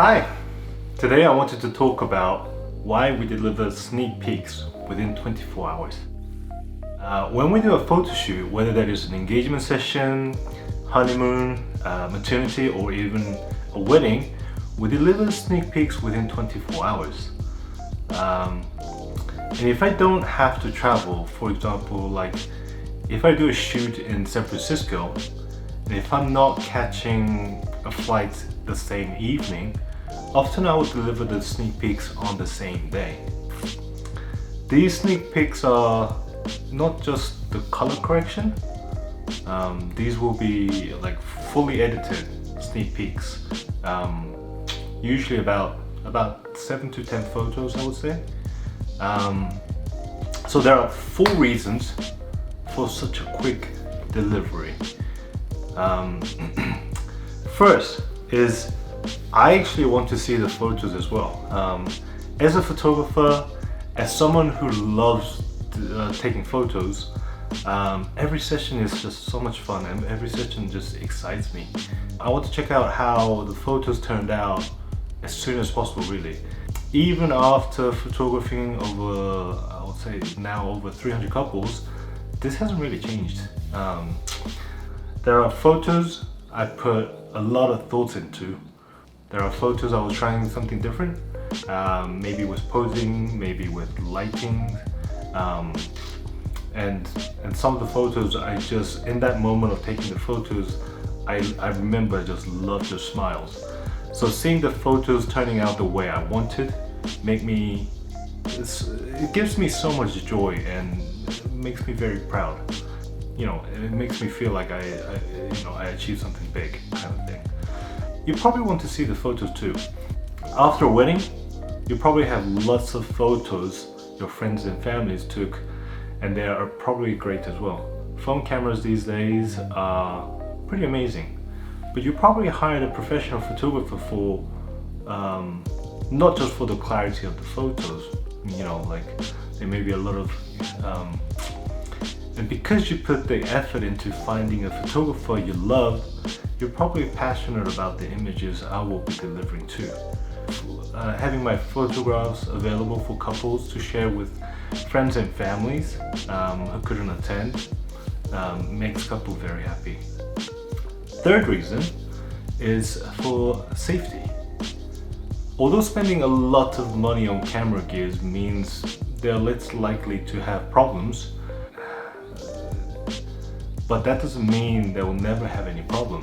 Hi! Today I wanted to talk about why we deliver sneak peeks within 24 hours. When we do a photo shoot, whether that is an engagement session, honeymoon, maternity, or even a wedding, we deliver sneak peeks within 24 hours. And if I don't have to travel, for example, like if I do a shoot in San Francisco, and if I'm not catching a flight the same evening, often I will deliver the sneak peeks on the same day. These sneak peeks are not just the color correction, these will be like fully edited sneak peeks, usually about 7 to 10 photos, I would say. So there are 4 reasons for such a quick delivery. First is I actually want to see the photos as well. As a photographer, as someone who loves taking photos, every session is just so much fun and every session just excites me. I want to check out how the photos turned out as soon as possible, really. Even after photographing over, I would say now over 300 couples, this hasn't really changed. There are photos I put a lot of thoughts into. There are photos I was trying something different, maybe with posing, maybe with lighting, and some of the photos I just, in that moment of taking the photos, I remember I just loved their smiles. So seeing the photos turning out the way I wanted, it gives me so much joy and it makes me very proud. You know, it makes me feel like I achieved something big, kind of thing. You probably want to see the photos too. After a wedding, you probably have lots of photos your friends and families took, and they are probably great as well. Phone cameras these days are pretty amazing, but you probably hired a professional photographer for not just for the clarity of the photos, you know, like there may be a lot of and because you put the effort into finding a photographer you love, you're probably passionate about the images I will be delivering too. Having my photographs available for couples to share with friends and families who couldn't attend makes couples very happy. Third reason is for safety. Although spending a lot of money on camera gears means they're less likely to have problems, but that doesn't mean they will never have any problem.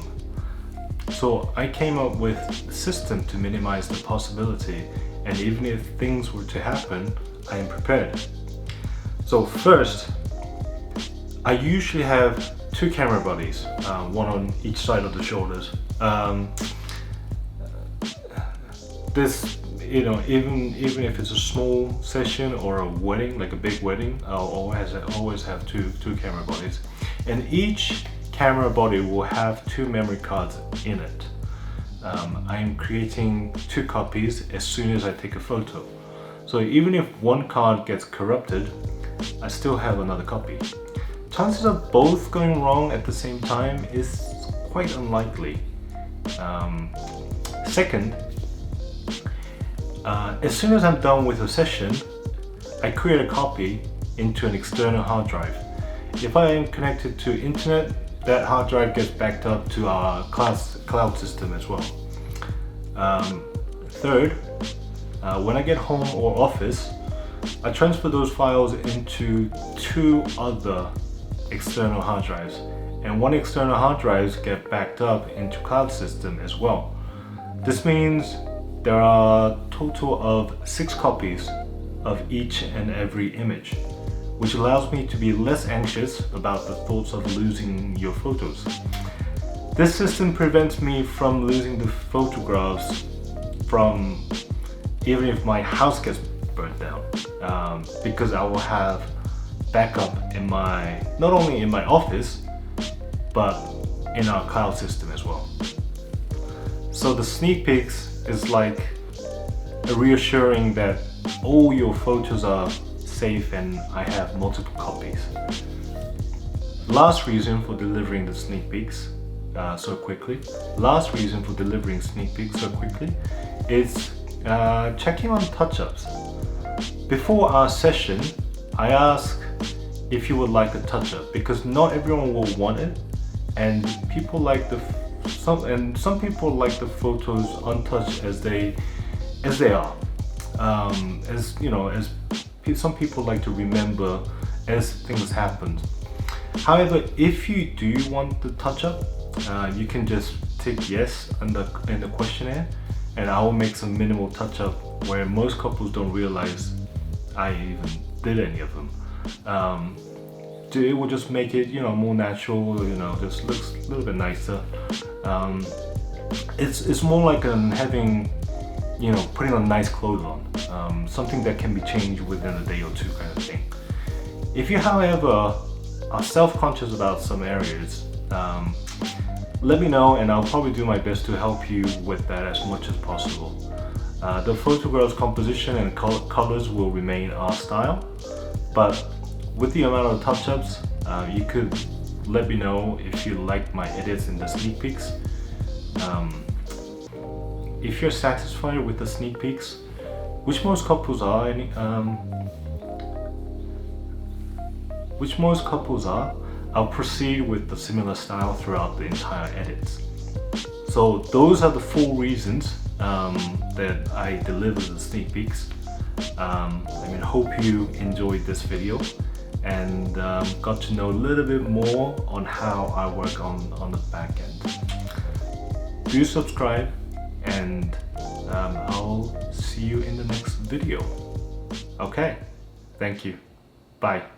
So I came up with a system to minimize the possibility, and even if things were to happen, I am prepared. So first, I usually have 2 camera bodies, one on each side of the shoulders. This, you know, even if it's a small session or a wedding, like a big wedding, I'll always have two camera bodies, and each camera body will have 2 memory cards in it. I am creating 2 copies as soon as I take a photo. So even if one card gets corrupted, I still have another copy. Chances of both going wrong at the same time is quite unlikely. Second, as soon as I'm done with a session, I create a copy into an external hard drive. If I am connected to internet, that hard drive gets backed up to our cloud system as well. Third, when I get home or office, I transfer those files into 2 other external hard drives, and 1 external hard drive gets backed up into cloud system as well. This means there are a total of 6 copies of each and every image, which allows me to be less anxious about the thoughts of losing your photos. This system prevents me from losing the photographs from even if my house gets burnt down, because I will have backup in not only in my office, but in our cloud system as well. So the sneak peeks is like a reassuring that all your photos are safe and I have multiple copies. Last reason for delivering the sneak peeks so quickly, last reason for delivering sneak peeks so quickly is checking on touch-ups. Before our session, I ask if you would like a touch-up, because not everyone will want it, and people like some people like the photos untouched as they are. As you know, as some people like to remember as things happened. However, if you do want the touch-up, you can just tick yes in the questionnaire, and I will make some minimal touch-up where most couples don't realize I even did any of them. It will just make it, you know, more natural, you know, just looks a little bit nicer. It's more like having, you know, putting on nice clothes on, something that can be changed within a day or two kind of thing. If you, however, are self-conscious about some areas, let me know and I'll probably do my best to help you with that as much as possible. The photograph's composition and colors will remain our style, but with the amount of touch-ups, you could let me know if you like my edits in the sneak peeks. If you're satisfied with the sneak peeks, which most couples are, I'll proceed with the similar style throughout the entire edits. So those are the 4 reasons that I deliver the sneak peeks. Hope you enjoyed this video and got to know a little bit more on how I work on the back end. Do subscribe, and I'll see you in the next video. Okay, thank you. Bye.